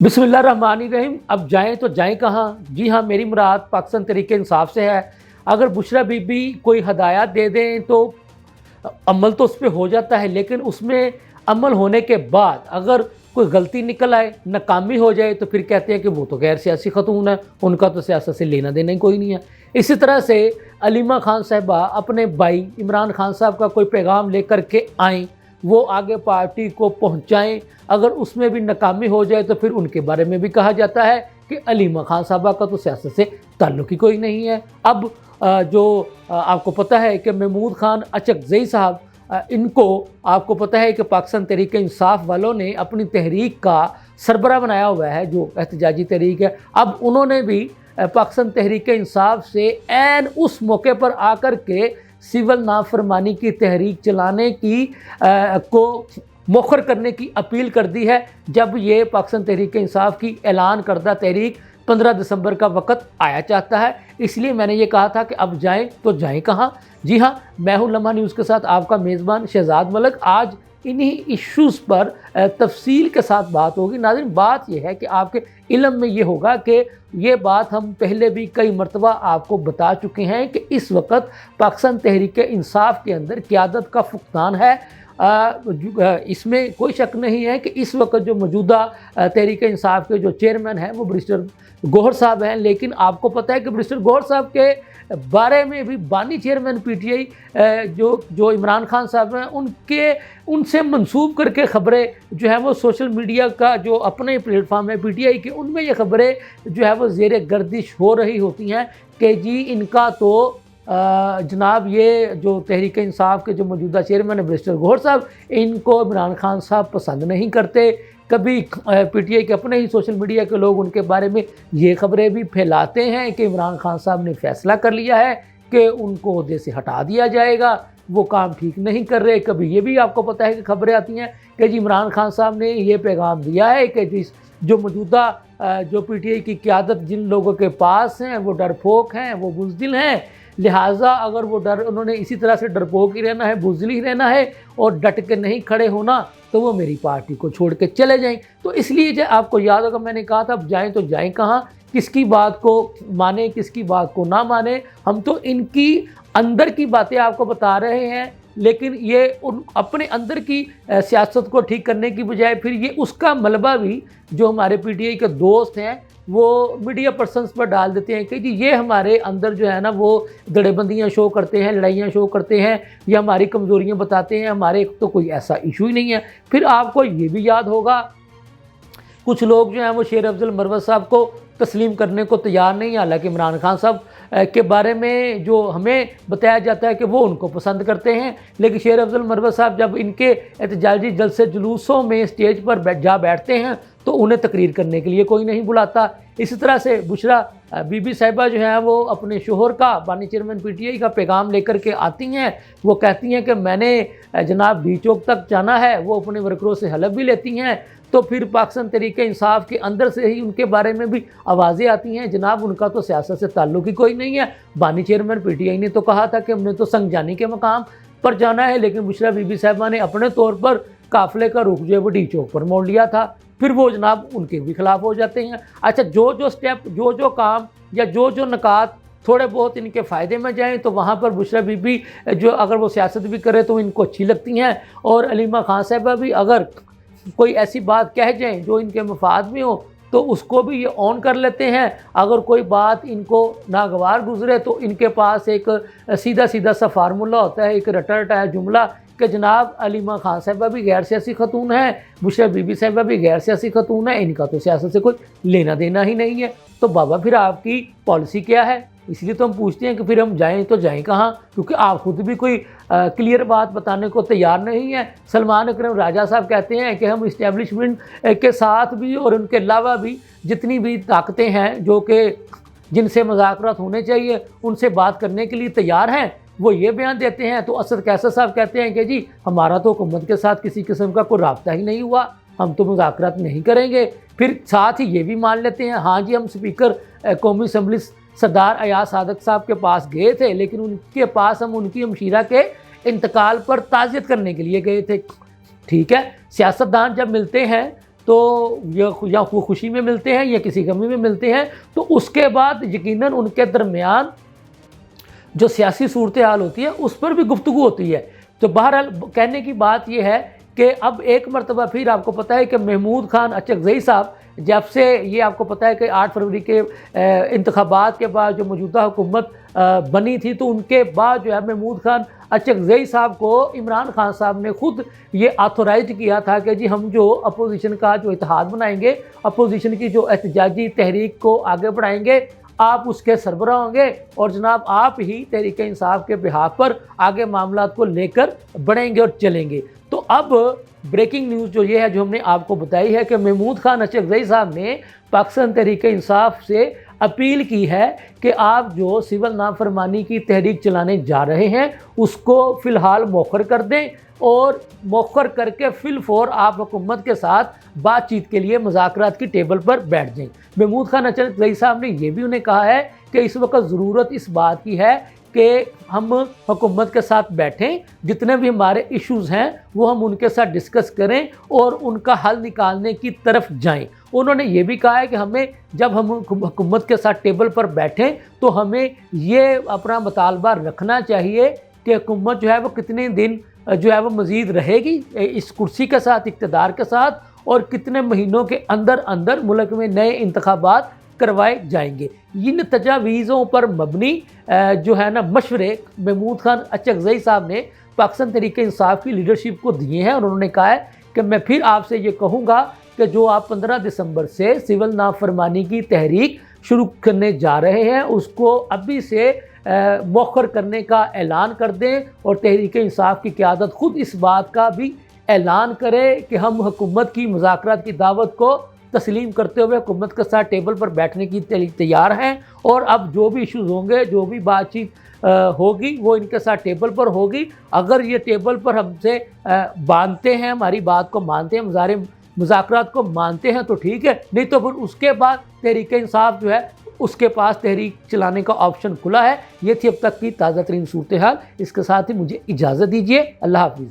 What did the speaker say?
बिस्मिल्लाहिर्रहमानिर्रहीम। अब जाएँ तो जाएँ कहाँ? जी हाँ, मेरी मुराद पाकिस्तान तहरीक इंसाफ से है। अगर बुशरा बीबी कोई हदायत दे दें तो अमल तो उस पे हो जाता है, लेकिन उसमें अमल होने के बाद अगर कोई गलती निकल आए, नाकामी हो जाए, तो फिर कहते हैं कि वो तो गैर सियासी खतून है, उनका तो सियासत से लेना देना ही कोई नहीं है। इसी तरह से अलीमा खान साहिबा अपने भाई इमरान खान साहब का कोई पैगाम लेकर के आएँ, वो आगे पार्टी को पहुँचाएँ। अगर उसमें भी नाकामी हो जाए तो फिर उनके बारे में भी कहा जाता है कि अलीमा खान साहबा का तो सियासत से ताल्लुक़ ही कोई नहीं है। अब आपको पता है कि महमूद खान अचकज़ई साहब, इनको आपको पता है कि पाकिस्तान तहरीक इंसाफ वालों ने अपनी तहरीक का सरबरा बनाया हुआ है, जो एहतजाजी तहरीक है। अब उन्होंने भी पाकिस्तान तहरीक इंसाफ से ऐन उस मौके पर आकर के सिविल नाफरमानी की तहरीक चलाने की को मौखर करने की अपील कर दी है, जब ये पाकिस्तान तहरीक इंसाफ की ऐलान करदा तहरीक 15 दिसंबर का वक़्त आया चाहता है। इसलिए मैंने ये कहा था कि अब जाएं तो जाएं कहाँ। जी हाँ, मैं हूँ लम्हा न्यूज़ के साथ आपका मेज़बान शहजाद मलिक। आज इन्हीं इश्यूज़ पर तफसील के साथ बात होगी। नाज़रीन, बात यह है कि आपके इल्म में ये होगा कि ये बात हम पहले भी कई मरतबा आपको बता चुके हैं कि इस वक्त पाकिस्तान तहरीक इंसाफ के अंदर क़यादत का फुक़दान है। इसमें कोई शक नहीं है कि इस वक्त जो मौजूदा तहरीक इंसाफ के जो चेयरमैन हैं वो बैरिस्टर गौहर साहब हैं, लेकिन आपको पता है कि बैरिस्टर गौहर साहब के बारे में भी बानी चेयरमैन पीटीआई जो इमरान खान साहब हैं उनसे मंसूब करके ख़बरें जो है वो सोशल मीडिया का जो अपने प्लेटफार्म है पीटीआई के, उनमें ये ख़बरें जो है वो ज़ेर गर्दिश हो रही होती हैं कि जी इनका तो जनाब ये जो तहरीक इंसाफ के जो मौजूदा चेयरमैन है बैरिस्टर गौहर साहब, इनको इमरान खान साहब पसंद नहीं करते। कभी पीटीआई के अपने ही सोशल मीडिया के लोग उनके बारे में ये ख़बरें भी फैलाते हैं कि इमरान खान साहब ने फ़ैसला कर लिया है कि उनको ओहदे से हटा दिया जाएगा, वो काम ठीक नहीं कर रहे। कभी ये भी आपको पता है कि ख़बरें आती हैं कि जी इमरान खान साहब ने ये पैगाम दिया है कि जिस जो मौजूदा जो पीटीआई की क़यादत जिन लोगों के पास हैं वो डरपोक हैं, वो बुज़दिल हैं, लिहाजा अगर वो उन्होंने इसी तरह से डरपोक ही रहना है, बुज़दिल ही रहना है और डट के नहीं खड़े होना, तो वो मेरी पार्टी को छोड़ के चले जाएं। तो इसलिए जो आपको याद होगा मैंने कहा था अब जाएं तो जाएं कहाँ, किसकी बात को माने किसकी बात को ना माने। हम तो इनकी अंदर की बातें आपको बता रहे हैं, लेकिन ये उन अपने अंदर की सियासत को ठीक करने की बजाय फिर ये उसका मलबा भी जो हमारे पीटीआई के दोस्त हैं वो मीडिया पर्सनस पर डाल देते हैं कि जी ये हमारे अंदर जो है ना वो दड़ेबंदियाँ शो करते हैं, लड़ाइयाँ शो करते हैं, या हमारी कमज़ोरियाँ बताते हैं, हमारे तो कोई ऐसा इशू ही नहीं है। फिर आपको ये भी याद होगा कुछ लोग जो हैं वो शेर अफजल मरवत साहब को तस्लीम करने को तैयार नहीं, हालांकि इमरान खान साहब के बारे में जो हमें बताया जाता है कि वो उनको पसंद करते हैं, लेकिन शेर अफजल मरवत साहब जब इनके एहतजाजी जलसे जुलूसों में स्टेज पर जा बैठते हैं तो उन्हें तकरीर करने के लिए कोई नहीं बुलाता। इसी तरह से बुशरा बीबी साहिबा जो है वो अपने शोहर का बानी चेयरमैन पीटीआई का पैगाम लेकर के आती हैं। वो कहती हैं कि मैंने जनाब बी चौक तक जाना है, वो अपने वर्करों से हलफ भी लेती हैं। तो फिर पाकिस्तान तहरीक इंसाफ के अंदर से ही उनके बारे में भी आवाज़ें आती हैं, जनाब उनका तो सियासत से ताल्लुक़ ही कोई नहीं है। बानी चेयरमैन पीटीआई ने तो कहा था कि हमने तो संगजानी के मकाम पर जाना है, लेकिन बुशरा बीबी साहिबा ने अपने तौर पर काफ़िले का रुख जो है वो डी चौक पर मोड़ लिया था। फिर वो जनाब उनके भी खिलाफ हो जाते हैं। अच्छा, जो स्टेप जो काम या जो नकात थोड़े बहुत इनके फ़ायदे में जाएं तो वहाँ पर बुशरा बीबी जो अगर वो सियासत भी करे तो इनको अच्छी लगती हैं, और अलीमा खान साहिबा भी अगर कोई ऐसी बात कह जाएं जो इनके मफाद में हो तो उसको भी ये ऑन कर लेते हैं। अगर कोई बात इनको नागवार गुजरे तो इनके पास एक सीधा सा फार्मूला होता है, एक रटा रटाया जुमला कि जनाब अलीमा खान साहिबा भी गैर सियासी खतून है, बुशरा बीबी साहिबा भी गैर सियासी खतून है, इनका तो सियासत से कोई लेना देना ही नहीं है। तो बाबा फिर आपकी पॉलिसी क्या है? इसलिए तो हम पूछते हैं कि फिर हम जाएं तो जाएं कहाँ, क्योंकि आप खुद भी कोई क्लियर बात बताने को तैयार नहीं है। सलमान अकरम राजा साहब कहते हैं कि हम इस्टेब्लिशमेंट के साथ भी और उनके अलावा भी जितनी भी ताकतें हैं जो कि जिनसे मुज़ाकरात होने चाहिए उनसे बात करने के लिए तैयार हैं, वो ये बयान देते हैं। तो असद कैसर साहब कहते हैं कि जी हमारा तो हुकूमत के साथ किसी किस्म का कोई राब्ता ही नहीं हुआ, हम तो मुज़ाकरात नहीं करेंगे। फिर साथ ही ये भी मान लेते हैं हाँ जी हम स्पीकर कौमी असम्बली सरदार अयाज सादक साहब के पास गए थे, लेकिन उनके पास हम उनकी हमशीरा के इंतकाल पर ताज़ियत करने के लिए गए थे। ठीक है, सियासतदान जब मिलते हैं तो या वो खुशी में मिलते हैं या किसी गमी में मिलते हैं, तो उसके बाद यकीनन उनके दरमियान जो सियासी सूरत हाल होती है उस पर भी गुफ्तगू होती है। तो बहरहाल कहने की बात यह है कि अब एक मरतबा फिर आपको पता है कि महमूद खान अचकज़ई साहब जब से ये आपको पता है कि 8 फरवरी के इंतखाबात के बाद जो मौजूदा हुकूमत बनी थी, तो उनके बाद जो है महमूद खान अचकज़ई साहब को इमरान खान साहब ने खुद ये ऑथोराइज किया था कि जी हम जो अपोजिशन का जो इत्तेहाद बनाएंगे, अपोजिशन की जो एहतजाजी तहरीक को आगे बढ़ाएंगे, आप उसके सरबराह होंगे और जनाब आप ही तहरीक इंसाफ के बिहाफ पर आगे मामलात को लेकर बढ़ेंगे और चलेंगे। तो अब ब्रेकिंग न्यूज़ जो ये है जो हमने आपको बताई है कि महमूद खान अचकज़ई साहब ने पाकिस्तान तहरीक इंसाफ से अपील की है कि आप जो सिविल नाफरमानी की तहरीक चलाने जा रहे हैं उसको फ़िलहाल मौखर कर दें और मौखर करके फिलफौर आप हुकूमत के साथ बातचीत के लिए मुज़ाकरात की टेबल पर बैठ जाएं। महमूद खान अचकज़ई साहब ने यह भी उन्हें कहा है कि इस वक्त ज़रूरत इस बात की है कि हम हुकूमत के साथ बैठें, जितने भी हमारे इश्यूज़ हैं वो हम उनके साथ डिस्कस करें और उनका हल निकालने की तरफ जाएं। उन्होंने ये भी कहा है कि हमें जब हम हुकूमत के साथ टेबल पर बैठें तो हमें ये अपना मुतालबा रखना चाहिए कि हुकूमत जो है वो कितने दिन जो है वो मज़ीद रहेगी इस कुर्सी के साथ, इक़्तिदार के साथ, और कितने महीनों के अंदर अंदर मुल्क में नए इंतखाबात करवाए जाएंगे। इन तजावीज़ों पर मबनी जो है ना मशवरे महमूद खान अचकज़ई साहब ने पाकिस्तान तहरीक इंसाफ की लीडरशिप को दिए हैं और उन्होंने कहा है कि मैं फिर आपसे ये कहूँगा कि जो आप 15 दिसंबर से सिविल नाफरमानी की तहरीक शुरू करने जा रहे हैं उसको अभी से मौखर करने का ऐलान कर दें और तहरीक इंसाफ की क़यादत खुद इस बात का भी ऐलान करे कि हम हुकूमत की मुज़ाकरात की दावत को तस्लीम करते हुए हुकूमत के साथ टेबल पर बैठने की तैयार हैं और अब जो भी इश्यूज़ होंगे, जो भी बातचीत होगी वो इनके साथ टेबल पर होगी। अगर ये टेबल पर हमसे बांधते हैं, हमारी बात को मानते हैं, मुज़ाकरात को मानते हैं तो ठीक है, नहीं तो फिर उसके बाद तहरीक इंसाफ जो है उसके पास तहरीक चलाने का ऑप्शन खुला है। ये थी अब तक की ताज़ा तरीन सूरत हाल। इसके साथ ही मुझे इजाज़त दीजिए। अल्लाह हाफ़िज़।